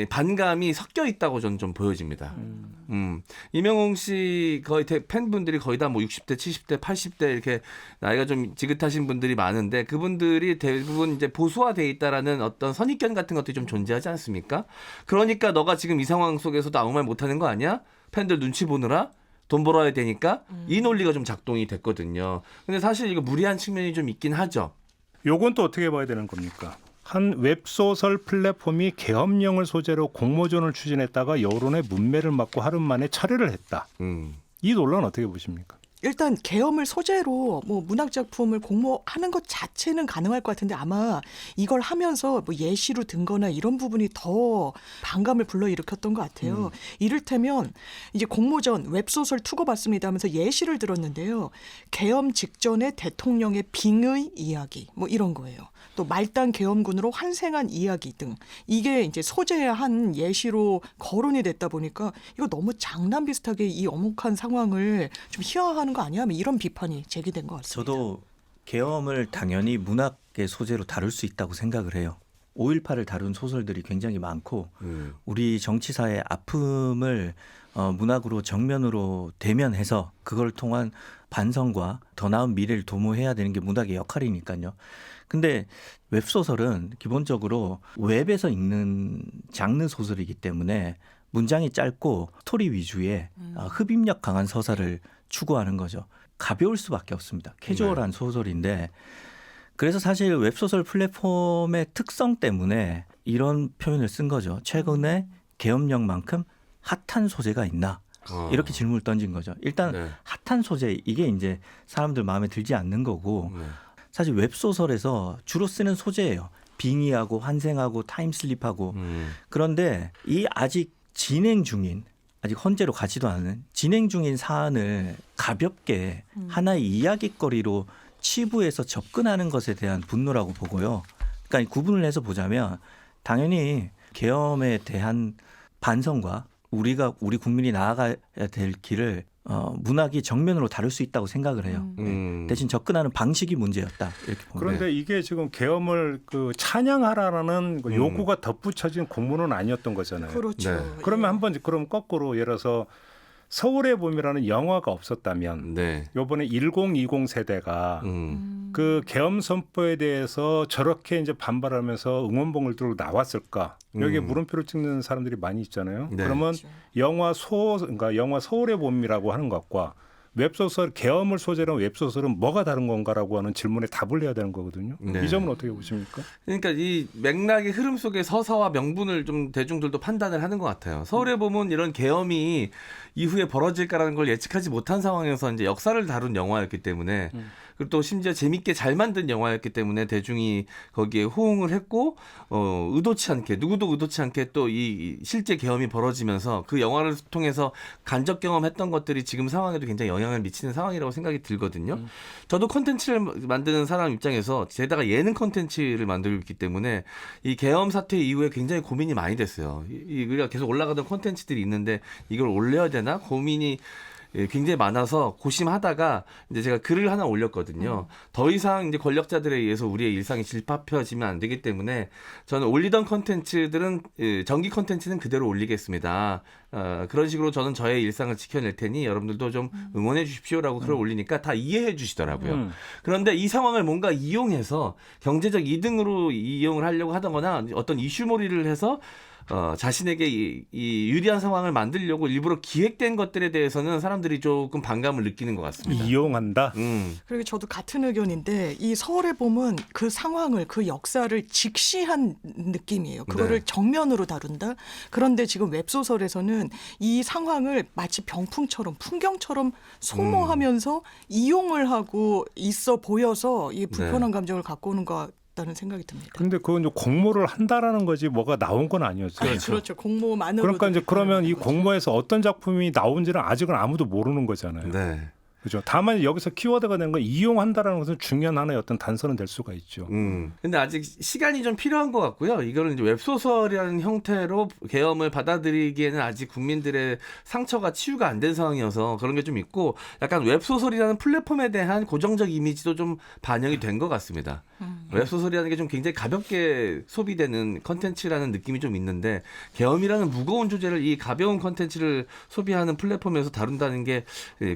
반감이 섞여 있다고 저는 좀 보여집니다. 이명웅 씨 거의 팬분들이 거의 다 뭐 60대, 70대, 80대 이렇게 나이가 좀 지긋하신 분들이 많은데, 그분들이 대부분 이제 보수화돼 있다라는 어떤 선입견 같은 것들이 좀 존재하지 않습니까? 그러니까 너가 지금 이 상황 속에서도 아무 말 못하는 거 아니야? 팬들 눈치 보느라 돈 벌어야 되니까 이 논리가 좀 작동이 됐거든요. 근데 사실 이거 무리한 측면이 좀 있긴 하죠. 요건 또 어떻게 봐야 되는 겁니까? 한 웹소설 플랫폼이 계엄령을 소재로 공모전을 추진했다가 여론의 문매를 맞고 하루 만에 철회를 했다. 이 논란은 어떻게 보십니까? 일단 계엄을 소재로 뭐 문학 작품을 공모하는 것 자체는 가능할 것 같은데 아마 이걸 하면서 뭐 예시로 든거나 이런 부분이 더 반감을 불러일으켰던 것 같아요. 이를테면 이제 공모전 웹소설 투고받습니다 하면서 예시를 들었는데요. 계엄 직전에 대통령의 빙의 이야기 뭐 이런 거예요. 또 말단 계엄군으로 환생한 이야기 등 이게 이제 소재한 예시로 거론이 됐다 보니까 이거 너무 장난 비슷하게 이 엄혹한 상황을 좀 희화화하는 거 아니야? 이런 비판이 제기된 것 같습니다. 저도 계엄을 당연히 문학의 소재로 다룰 수 있다고 생각을 해요. 5.18을 다룬 소설들이 굉장히 많고 우리 정치사의 아픔을 문학으로 정면으로 대면해서 그걸 통한 반성과 더 나은 미래를 도모해야 되는 게 문학의 역할이니까요. 근데 웹소설은 기본적으로 웹에서 읽는 장르 소설이기 때문에 문장이 짧고 스토리 위주의 흡입력 강한 서사를 추구하는 거죠. 가벼울 수밖에 없습니다. 캐주얼한 소설인데 그래서 사실 웹소설 플랫폼의 특성 때문에 이런 표현을 쓴 거죠. 최근에 계엄령만큼 핫한 소재가 있나? 이렇게 질문을 던진 거죠. 일단 핫한 소재 이게 이제 사람들 마음에 들지 않는 거고 사실 웹소설에서 주로 쓰는 소재예요. 빙의하고 환생하고 타임슬립하고 그런데 이 아직 진행 중인 아직 헌재로 가지도 않은 진행 중인 사안을 가볍게 하나의 이야깃거리로 치부해서 접근하는 것에 대한 분노라고 보고요. 그러니까 구분을 해서 보자면 당연히 계엄에 대한 반성과 우리 국민이 나아가야 될 길을 문학이 정면으로 다룰 수 있다고 생각을 해요. 대신 접근하는 방식이 문제였다 이렇게 봅니다. 그런데 이게 지금 계엄을 찬양하라는 요구가 덧붙여진 공문은 아니었던 거잖아요. 그렇죠. 네. 그러면 한번 그럼 거꾸로 예를 들어서 서울의 봄이라는 영화가 없었다면 이번에 1020 세대가 그 계엄 선포에 대해서 저렇게 이제 반발하면서 응원봉을 들고 나왔을까? 여기에 물음표를 찍는 사람들이 많이 있잖아요. 그러면 그러니까 영화 서울의 봄이라고 하는 것과 웹소설 계엄을 소재로 한 웹소설은 뭐가 다른 건가라고 하는 질문에 답을 해야 되는 거거든요. 이 점은 어떻게 보십니까? 그러니까 이 맥락의 흐름 속에 서사와 명분을 좀 대중들도 판단을 하는 것 같아요. 서울의 봄은 이런 계엄이 이후에 벌어질까라는 걸 예측하지 못한 상황에서 이제 역사를 다룬 영화였기 때문에 그리고 또 심지어 재밌게 잘 만든 영화였기 때문에 대중이 거기에 호응을 했고 의도치 않게 누구도 의도치 않게 또 이 실제 계엄이 벌어지면서 그 영화를 통해서 간접 경험했던 것들이 지금 상황에도 굉장히 영향을 미치는 상황이라고 생각이 들거든요. 저도 콘텐츠를 만드는 사람 입장에서 게다가 예능 콘텐츠를 만들고 있기 때문에 이 계엄 사태 이후에 굉장히 고민이 많이 됐어요. 우리가 계속 올라가던 콘텐츠들이 있는데 이걸 올려야 되나 고민이 굉장히 많아서 고심하다가 이제 제가 글을 하나 올렸거든요. 더 이상 이제 권력자들에 의해서 우리의 일상이 질파펴지면 안 되기 때문에 저는 올리던 콘텐츠들은 정기 콘텐츠는 그대로 올리겠습니다. 그런 식으로 저는 저의 일상을 지켜낼 테니 여러분들도 좀 응원해 주십시오라고 글을 올리니까 다 이해해 주시더라고요. 그런데 이 상황을 뭔가 이용해서 경제적 이득으로 이용을 하려고 하거나 어떤 이슈몰이를 해서 자신에게 이 유리한 상황을 만들려고 일부러 기획된 것들에 대해서는 사람들이 조금 반감을 느끼는 것 같습니다. 이용한다? 그리고 저도 같은 의견인데 이 서울의 봄은 그 상황을 그 역사를 직시한 느낌이에요. 그거를 정면으로 다룬다. 그런데 지금 웹소설에서는 이 상황을 마치 병풍처럼 풍경처럼 소모하면서 이용을 하고 있어 보여서 이 불편한 감정을 갖고 오는 것 다는 생각이 듭니다. 근데 그건 이제 공모를 한다라는 거지 뭐가 나온 건 아니었어요. 그렇죠. 공모만으로. 그러니까 이제 그러면 이 공모에서 어떤 작품이 나온지는 아직은 아무도 모르는 거잖아요. 그렇죠. 다만 여기서 키워드가 된 건 이용한다라는 것은 중요한 하나의 어떤 단서는 될 수가 있죠. 근데 아직 시간이 좀 필요한 것 같고요. 이거는 이제 웹소설이라는 형태로 계엄을 받아들이기에는 아직 국민들의 상처가 치유가 안 된 상황이어서 그런 게 좀 있고 약간 웹소설이라는 플랫폼에 대한 고정적 이미지도 좀 반영이 된 것 같습니다. 웹소설이라는 게 좀 굉장히 가볍게 소비되는 컨텐츠라는 느낌이 좀 있는데 계엄이라는 무거운 주제를 이 가벼운 컨텐츠를 소비하는 플랫폼에서 다룬다는 게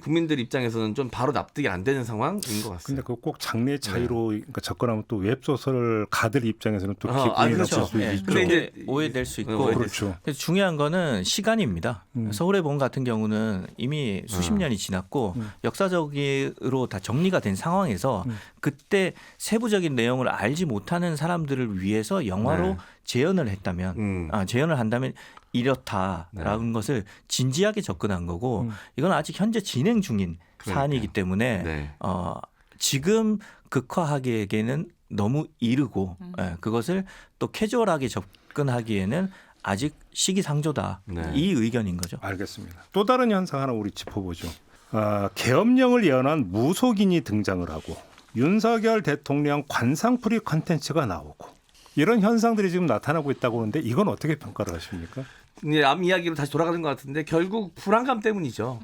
국민들 입장에서는 좀 바로 납득이 안 되는 상황인 것 같습니다. 근데 그 꼭 장르 차이로 그러니까 접근하면 또 웹소설 가들 입장에서는 또 기분이 그렇죠. 나쁠 수 예, 있죠. 근데 이제 오해될 수 있고 그렇죠. 그래서 중요한 거는 시간입니다. 서울의 봄 같은 경우는 이미 수십 년이 지났고 역사적으로 다 정리가 된 상황에서 그때 세부적인 내용을 알지 못하는 사람들을 위해서 영화로 네. 재현을 했다면 재현을 한다면 이렇다라는 것을 진지하게 접근한 거고 이건 아직 현재 진행 중인 사안이기 때문에 네. 지금 극화하기에는 너무 이르고 그것을 또 캐주얼하게 접근하기에는 아직 시기상조다. 네. 이 의견인 거죠. 알겠습니다. 또 다른 현상 하나 우리 짚어보죠. 계엄령을 예언한 무속인이 등장을 하고 윤석열 대통령 관상풀이 컨텐츠가 나오고 이런 현상들이 지금 나타나고 있다고 하는데 이건 어떻게 평가를 하십니까? 앞 이야기로 다시 돌아가는 것 같은데 결국 불안감 때문이죠.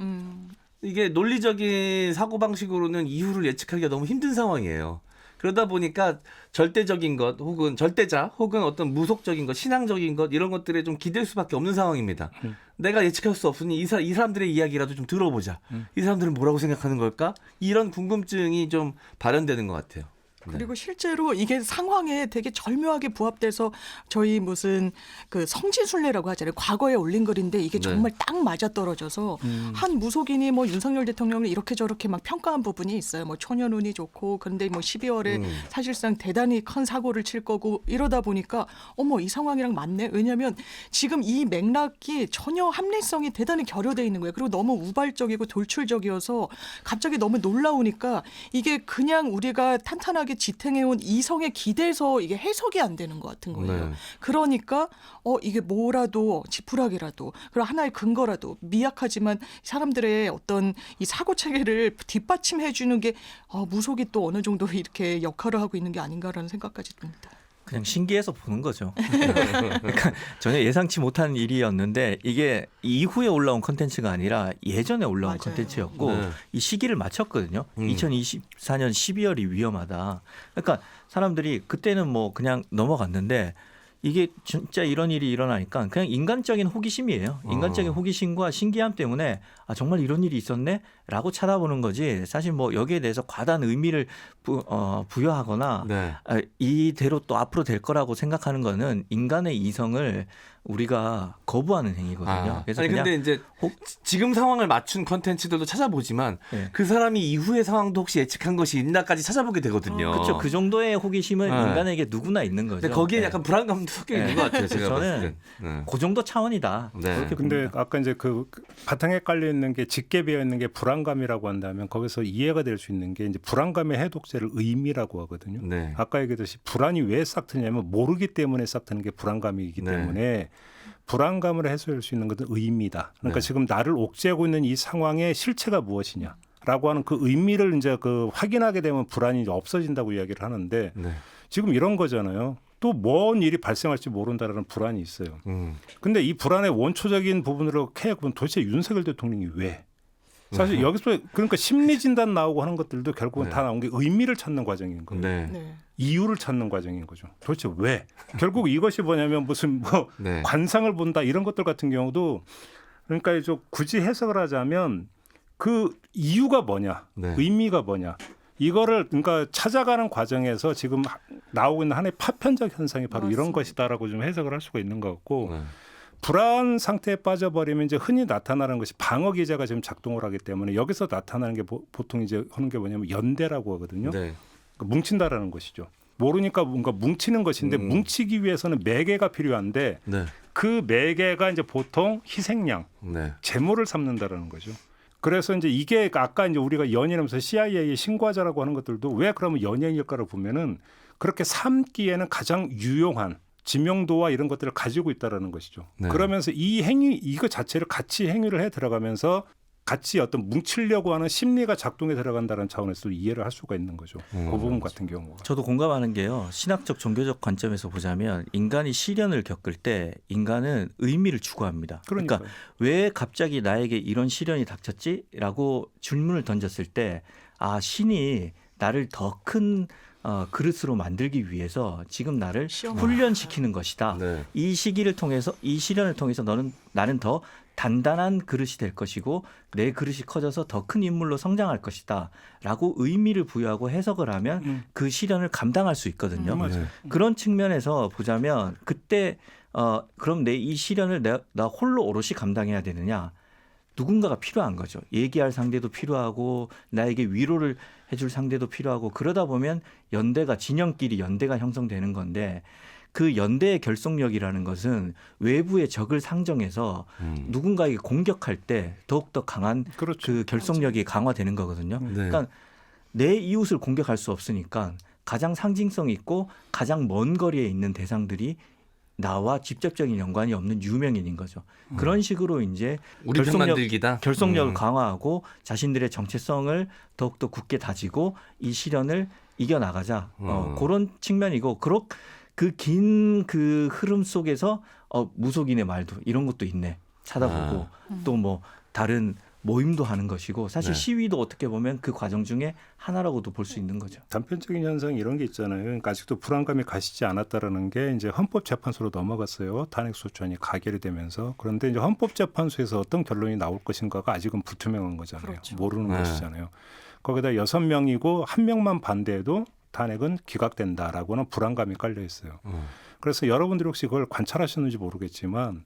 이게 논리적인 사고방식으로는 이후를 예측하기가 너무 힘든 상황이에요. 그러다 보니까 절대적인 것 혹은 절대자 혹은 어떤 무속적인 것 신앙적인 것 이런 것들에 좀 기댈 수밖에 없는 상황입니다. 내가 예측할 수 없으니 이 사람들의 이야기라도 좀 들어보자. 이 사람들은 뭐라고 생각하는 걸까? 이런 궁금증이 좀 발현되는 것 같아요. 그리고 실제로 이게 상황에 되게 절묘하게 부합돼서 저희 무슨 그 성지순례라고 하잖아요. 과거에 올린 글인데 이게 정말 딱 맞아떨어져서 한 무속인이 뭐 윤석열 대통령을 이렇게 저렇게 막 평가한 부분이 있어요. 뭐 초년운이 좋고 그런데 뭐 12월에 사실상 대단히 큰 사고를 칠 거고 이러다 보니까 어머 이 상황이랑 맞네. 왜냐하면 지금 이 맥락이 전혀 합리성이 대단히 결여돼 있는 거예요. 그리고 너무 우발적이고 돌출적이어서 갑자기 너무 놀라우니까 이게 그냥 우리가 탄탄하게 지탱해온 이성에 기대서 이게 해석이 안 되는 것 같은 거예요. 네. 그러니까 이게 뭐라도 지푸라기라도 그리고 하나의 근거라도 미약하지만 사람들의 어떤 이 사고 체계를 뒷받침해 주는 게 무속이 또 어느 정도 이렇게 역할을 하고 있는 게 아닌가라는 생각까지 듭니다. 그냥 신기해서 보는 거죠. 그러니까 전혀 예상치 못한 일이었는데 이게 이후에 올라온 컨텐츠가 아니라 예전에 올라온 컨텐츠였고 이 시기를 맞췄거든요. 2024년 12월이 위험하다. 그러니까 사람들이 그때는 뭐 그냥 넘어갔는데 이게 진짜 이런 일이 일어나니까 그냥 인간적인 호기심이에요. 인간적인 호기심과 신기함 때문에 정말 이런 일이 있었네? 라고 찾아보는 거지 사실 뭐 여기에 대해서 과다한 의미를 부여하거나 이대로 또 앞으로 될 거라고 생각하는 거는 인간의 이성을 우리가 거부하는 행위거든요. 그래서 아니 근데 이제 지금 상황을 맞춘 컨텐츠들도 찾아보지만 그 사람이 이후의 상황도 혹시 예측한 것이 있나까지 찾아보게 되거든요. 그렇죠. 그 정도의 호기심은 인간에게 누구나 있는 거죠. 근데 거기에 약간 불안감도 섞여 있는 것 같아요. 제가 저는 그 정도 차원이다. 그렇게 근데 봅니다. 아까 이제 그 바탕에 깔려 있는 게 짙게 배어 있는 게 불안감이라고 한다면 거기서 이해가 될 수 있는 게 이제 불안감의 해독제를 의미라고 하거든요. 아까 얘기했듯이 불안이 왜 싹트냐면 모르기 때문에 싹트는 게 불안감이기 때문에 불안감을 해소할 수 있는 것은 의미다. 그러니까 지금 나를 옥죄하고 있는 이 상황의 실체가 무엇이냐라고 하는 그 의미를 이제 그 확인하게 되면 불안이 이제 없어진다고 이야기를 하는데 지금 이런 거잖아요. 또 뭔 일이 발생할지 모른다라는 불안이 있어요. 근데 이 불안의 원초적인 부분으로 해보면 도대체 윤석열 대통령이 왜? 사실 여기서 그러니까 심리 진단 나오고 하는 것들도 결국은 다 나온 게 의미를 찾는 과정인 거예요. 이유를 찾는 과정인 거죠. 도대체 왜? 결국 이것이 뭐냐면 무슨 뭐 관상을 본다 이런 것들 같은 경우도 그러니까 이제 굳이 해석을 하자면 그 이유가 뭐냐, 의미가 뭐냐. 이거를 그러니까 찾아가는 과정에서 지금 나오고 있는 하나의 파편적 현상이 바로 이런 것이다라고 좀 해석을 할 수가 있는 것 같고 불안 상태에 빠져버리면 이제 흔히 나타나는 것이 방어 기제가 지금 작동을 하기 때문에 여기서 나타나는 게 보통 이제 하는 게 뭐냐면 연대라고 하거든요. 그러니까 뭉친다라는 것이죠. 모르니까 뭔가 뭉치는 것인데 뭉치기 위해서는 매개가 필요한데 그 매개가 이제 보통 희생양, 재물을 삼는다라는 거죠. 그래서 이제 이게 아까 이제 우리가 연예인하면서 CIA의 신고하자라고 하는 것들도 왜 그러면 연예인일까를 보면은 그렇게 삼기에는 가장 유용한 지명도와 이런 것들을 가지고 있다라는 것이죠. 그러면서 이 행위 이거 자체를 같이 행위를 해 들어가면서 같이 어떤 뭉치려고 하는 심리가 작동에 들어간다는 차원에서 이해를 할 수가 있는 거죠. 그 부분 같은 경우. 저도 공감하는 게요. 신학적 종교적 관점에서 보자면 인간이 시련을 겪을 때 인간은 의미를 추구합니다. 그러니까 왜 갑자기 나에게 이런 시련이 닥쳤지라고 질문을 던졌을 때 신이 나를 더 큰 그릇으로 만들기 위해서 지금 나를 시험을. 훈련시키는 것이다. 네. 이 시기를 통해서 이 시련을 통해서 나는 더 단단한 그릇이 될 것이고 내 그릇이 커져서 더 큰 인물로 성장할 것이다라고 의미를 부여하고 해석을 하면 그 시련을 감당할 수 있거든요. 네. 그런 측면에서 보자면 그때 그럼 내 이 시련을 나 홀로 오롯이 감당해야 되느냐? 누군가가 필요한 거죠. 얘기할 상대도 필요하고 나에게 위로를 해줄 상대도 필요하고 그러다 보면 진영끼리 연대가 형성되는 건데 그 연대의 결속력이라는 것은 외부의 적을 상정해서 누군가에게 공격할 때 더욱더 강한 그렇죠. 그 결속력이 강화되는 거거든요. 네. 그러니까 내 이웃을 공격할 수 없으니까 가장 상징성 있고 가장 먼 거리에 있는 대상들이 나와 직접적인 연관이 없는 유명인인 거죠. 그런 식으로 이제 우리 편 만들기다. 결속력을 강화하고 자신들의 정체성을 더욱더 굳게 다지고 이 시련을 이겨나가자. 그런 측면이고 그 긴 그 흐름 속에서 무속인의 말도 이런 것도 있네. 찾아보고 또 뭐 다른 모임도 하는 것이고 사실 네. 시위도 어떻게 보면 그 과정 중에 하나라고도 볼 수 있는 거죠. 단편적인 현상이 이런 게 있잖아요. 그러니까 아직도 불안감이 가시지 않았다라는 게 이제 헌법재판소로 넘어갔어요. 탄핵소추안이 가결이 되면서. 그런데 이제 헌법재판소에서 어떤 결론이 나올 것인가가 아직은 불투명한 거잖아요. 그렇죠. 모르는 네. 것이잖아요. 거기다 6명이고 1명만 반대해도 탄핵은 기각된다라고는 불안감이 깔려 있어요. 그래서 여러분들이 혹시 그걸 관찰하셨는지 모르겠지만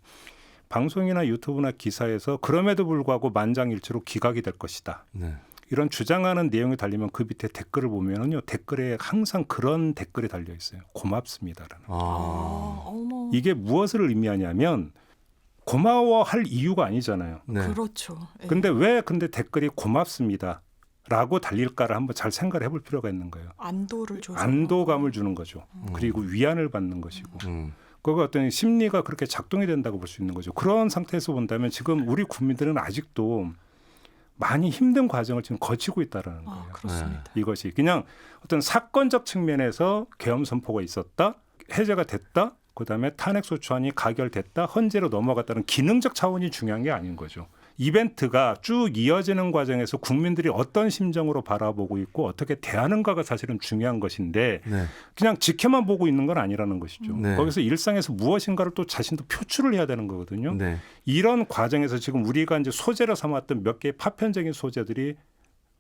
방송이나 유튜브나 기사에서 그럼에도 불구하고 만장일치로 기각이 될 것이다. 네. 이런 주장하는 내용이 달리면 그 밑에 댓글을 보면은요. 댓글에 항상 그런 댓글이 달려 있어요. 고맙습니다라는. 어머. 이게 무엇을 의미하냐면 고마워할 이유가 아니잖아요. 네. 그렇죠. 예. 근데 댓글이 고맙습니다라고 달릴까를 한번 잘 생각을 해볼 필요가 있는 거예요. 안도를 줘서. 안도감을 주는 거죠. 그리고 위안을 받는 것이고. 그 어떤 심리가 그렇게 작동이 된다고 볼 수 있는 거죠. 그런 상태에서 본다면 지금 우리 국민들은 아직도 많이 힘든 과정을 지금 거치고 있다라는 거예요. 그렇습니다. 이것이 그냥 어떤 사건적 측면에서 계엄 선포가 있었다, 해제가 됐다, 그다음에 탄핵소추안이 가결됐다, 헌재로 넘어갔다는 기능적 차원이 중요한 게 아닌 거죠. 이벤트가 쭉 이어지는 과정에서 국민들이 어떤 심정으로 바라보고 있고 어떻게 대하는가가 사실은 중요한 것인데 네. 그냥 지켜만 보고 있는 건 아니라는 것이죠. 네. 거기서 일상에서 무엇인가를 또 자신도 표출을 해야 되는 거거든요. 네. 이런 과정에서 지금 우리가 이제 소재로 삼았던 몇 개의 파편적인 소재들이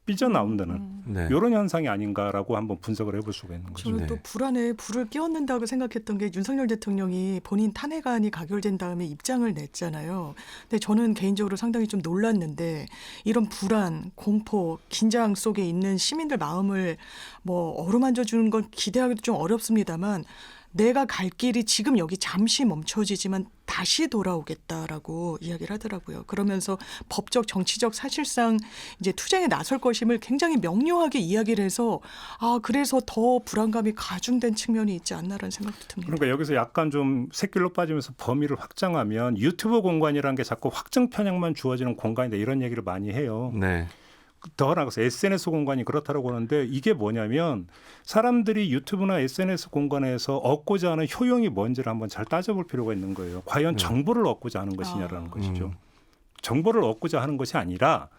삐져나온다는 네. 이런 현상이 아닌가라고 한번 분석을 해볼 수가 있는 거죠. 저는 네. 또 불안에 불을 끼얹는다고 생각했던 게 윤석열 대통령이 본인 탄핵안이 가결된 다음에 입장을 냈잖아요. 근데 저는 개인적으로 상당히 좀 놀랐는데 이런 불안, 공포, 긴장 속에 있는 시민들 마음을 뭐 어루만져 주는 건 기대하기도 좀 어렵습니다만 내가 갈 길이 지금 여기 잠시 멈춰지지만 다시 돌아오겠다라고 이야기를 하더라고요. 그러면서 법적, 정치적 사실상 이제 투쟁에 나설 것임을 굉장히 명료하게 이야기를 해서 그래서 더 불안감이 가중된 측면이 있지 않나라는 생각도 듭니다. 그러니까 여기서 약간 좀 새길로 빠지면서 범위를 확장하면 유튜브 공간이라는 게 자꾸 확정 편향만 주어지는 공간이다 이런 얘기를 많이 해요. 네. 더 나아가서 SNS 공간이 그렇다고 하는데 이게 뭐냐면 사람들이 유튜브나 SNS 공간에서 얻고자 하는 효용이 뭔지를 한번 잘 따져볼 필요가 있는 거예요. 과연 정보를 얻고자 하는 것이냐라는 것이죠. 정보를 얻고자 하는 것이 아니라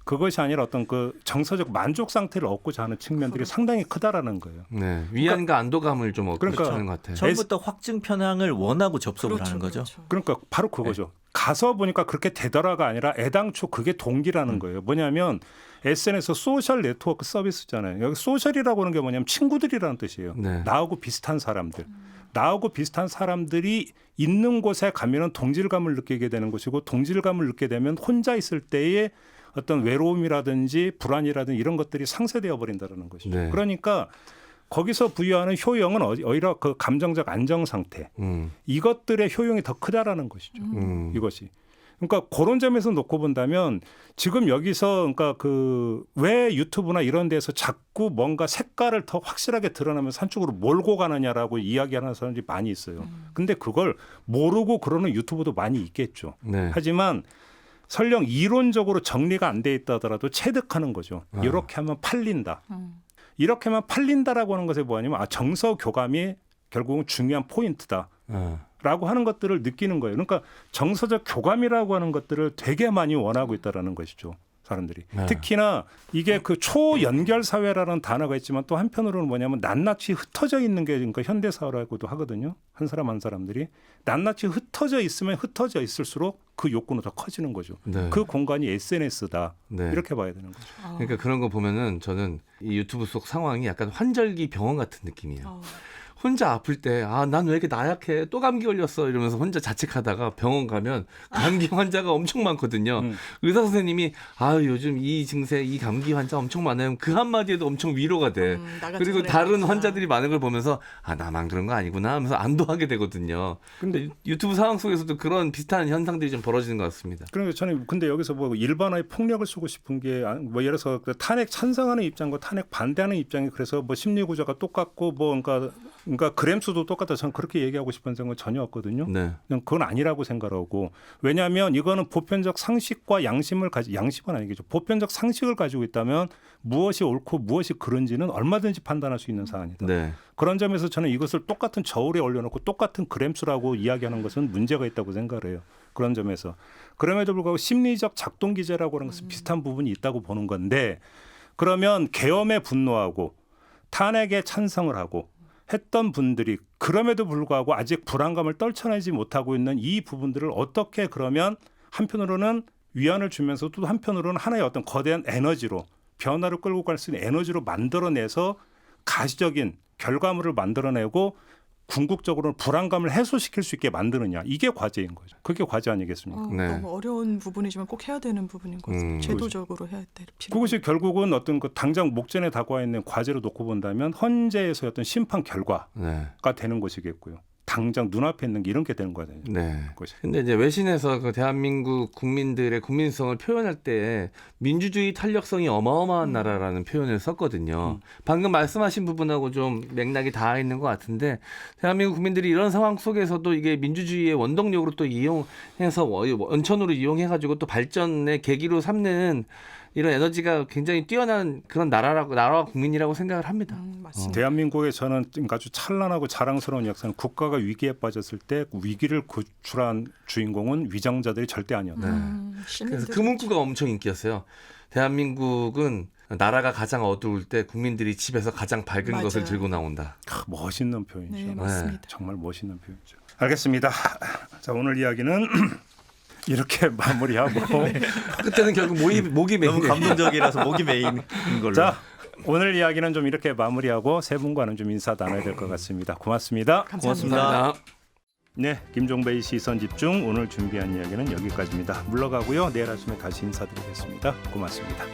그것이 아니라 어떤 그 정서적 만족 상태를 얻고자 하는 측면들이 상당히 크다라는 거예요. 네. 위안과 안도감을 좀 얻고 그러니까 싶은 것 같아요. 처음부터 확증 편향을 원하고 접속을 하는 거죠. 그렇죠. 그러니까 바로 그거죠. 가서 보니까 그렇게 되더라가 아니라 애당초 그게 동기라는 거예요. 뭐냐면 SNS 소셜 네트워크 서비스잖아요. 여기 소셜이라고 하는 게 뭐냐면 친구들이라는 뜻이에요. 네. 나하고 비슷한 사람들. 나하고 비슷한 사람들이 있는 곳에 가면은 동질감을 느끼게 되는 것이고 동질감을 느끼게 되면 혼자 있을 때의 어떤 외로움이라든지 불안이라든지 이런 것들이 상쇄되어 버린다는 것이죠. 네. 그러니까 거기서 부여하는 효용은 오히려 그 감정적 안정 상태 이것들의 효용이 더 크다라는 것이죠. 이것이. 그러니까 그런 점에서 놓고 본다면 지금 여기서 그러니까 그 왜 유튜브나 이런 데서 자꾸 뭔가 색깔을 더 확실하게 드러나면서 한쪽으로 몰고 가느냐라고 이야기하는 사람들이 많이 있어요. 근데 그걸 모르고 그러는 유튜브도 많이 있겠죠. 네. 하지만 설령 이론적으로 정리가 안 돼 있다 하더라도 체득하는 거죠. 이렇게 하면 팔린다. 이렇게만 팔린다라고 하는 것에 뭐냐면 정서 교감이 결국은 중요한 포인트다. 라고 하는 것들을 느끼는 거예요. 그러니까 정서적 교감이라고 하는 것들을 되게 많이 원하고 있다라는 것이죠. 사람들이. 네. 특히나 이게 그 초연결 사회라는 단어가 있지만 또 한편으로는 뭐냐면 낱낱이 흩어져 있는 게 그러니까 현대 사회라고도 하거든요. 한 사람 한 사람들이 낱낱이 흩어져 있으면 흩어져 있을수록 그 욕구는 더 커지는 거죠. 네. 그 공간이 SNS다. 네. 이렇게 봐야 되는 거죠. 그러니까 그런 거 보면은 저는 이 유튜브 속 상황이 약간 환절기 병원 같은 느낌이에요. 혼자 아플 때 난 왜 이렇게 나약해 또 감기 걸렸어 이러면서 혼자 자책하다가 병원 가면 감기 환자가 엄청 많거든요. 의사 선생님이 요즘 이 증세 이 감기 환자 엄청 많아요. 그 한마디에도 엄청 위로가 돼. 그리고 다른 환자들이 많은 걸 보면서 나만 그런 거 아니구나 하면서 안도하게 되거든요. 근데 유튜브 상황 속에서도 그런 비슷한 현상들이 좀 벌어지는 것 같습니다. 그러니까 저는 근데 여기서 뭐 일반화의 폭력을 쓰고 싶은 게 뭐 예를 들어서 그 탄핵 찬성하는 입장과 탄핵 반대하는 입장이 그래서 뭐 심리 구조가 똑같고 뭐 그러니까 그램수도 똑같다. 저는 그렇게 얘기하고 싶은 생각은 전혀 없거든요. 네. 그냥 그건 아니라고 생각하고 왜냐하면 이거는 보편적 상식과 양심은 아니겠죠. 보편적 상식을 가지고 있다면 무엇이 옳고 무엇이 그른지는 얼마든지 판단할 수 있는 사안이다. 네. 그런 점에서 저는 이것을 똑같은 저울에 올려놓고 똑같은 그램수라고 이야기하는 것은 문제가 있다고 생각을 해요. 그런 점에서 그럼에도 불구하고 심리적 작동 기제라고 하는 것은 비슷한 부분이 있다고 보는 건데 그러면 계엄에 분노하고 탄핵에 찬성을 하고 했던 분들이 그럼에도 불구하고 아직 불안감을 떨쳐내지 못하고 있는 이 부분들을 어떻게 그러면 한편으로는 위안을 주면서 또 한편으로는 하나의 어떤 거대한 에너지로 변화를 끌고 갈 수 있는 에너지로 만들어내서 가시적인 결과물을 만들어내고 궁극적으로는 불안감을 해소시킬 수 있게 만드느냐 이게 과제인 거죠. 그게 과제 아니겠습니까? 네. 너무 어려운 부분이지만 꼭 해야 되는 부분인 것 같아요. 제도적으로 해야 될 필요. 그것이 결국은 어떤 그 당장 목전에 다가와 있는 과제로 놓고 본다면 헌재에서의 어떤 심판 결과가 네. 되는 것이겠고요. 당장 눈앞에 있는 게 이런 게 되는 거잖아요. 네. 근데 이제 외신에서 그 대한민국 국민들의 국민성을 표현할 때 민주주의 탄력성이 어마어마한 나라라는 표현을 썼거든요. 방금 말씀하신 부분하고 좀 맥락이 닿아 있는 것 같은데 대한민국 국민들이 이런 상황 속에서도 이게 민주주의의 원동력으로 또 이용해서 원천으로 이용해가지고 또 발전의 계기로 삼는 이런 에너지가 굉장히 뛰어난 그런 나라와 국민이라고 생각을 합니다. 맞습니다. 대한민국의 저는 아주 찬란하고 자랑스러운 역사는 국가가 위기에 빠졌을 때 위기를 구출한 주인공은 위정자들이 절대 아니었다. 그래서 그 문구가 엄청 인기였어요. 대한민국은 나라가 가장 어두울 때 국민들이 집에서 가장 밝은 맞아요. 것을 들고 나온다. 멋있는 표현이죠. 네, 맞습니다. 정말 멋있는 표현이죠. 알겠습니다. 자, 오늘 이야기는 이렇게 마무리하고 그때는 결국 목이 메인. 너무 감동적이라서 목이 메인인 걸로. 자, 오늘 이야기는 좀 이렇게 마무리하고 세 분과는 좀 인사 나눠야 될 것 같습니다. 고맙습니다. 고맙습니다. 네, 김종배의 시선 집중 오늘 준비한 이야기는 여기까지입니다. 물러가고요. 내일 아침에 다시 인사드리겠습니다. 고맙습니다.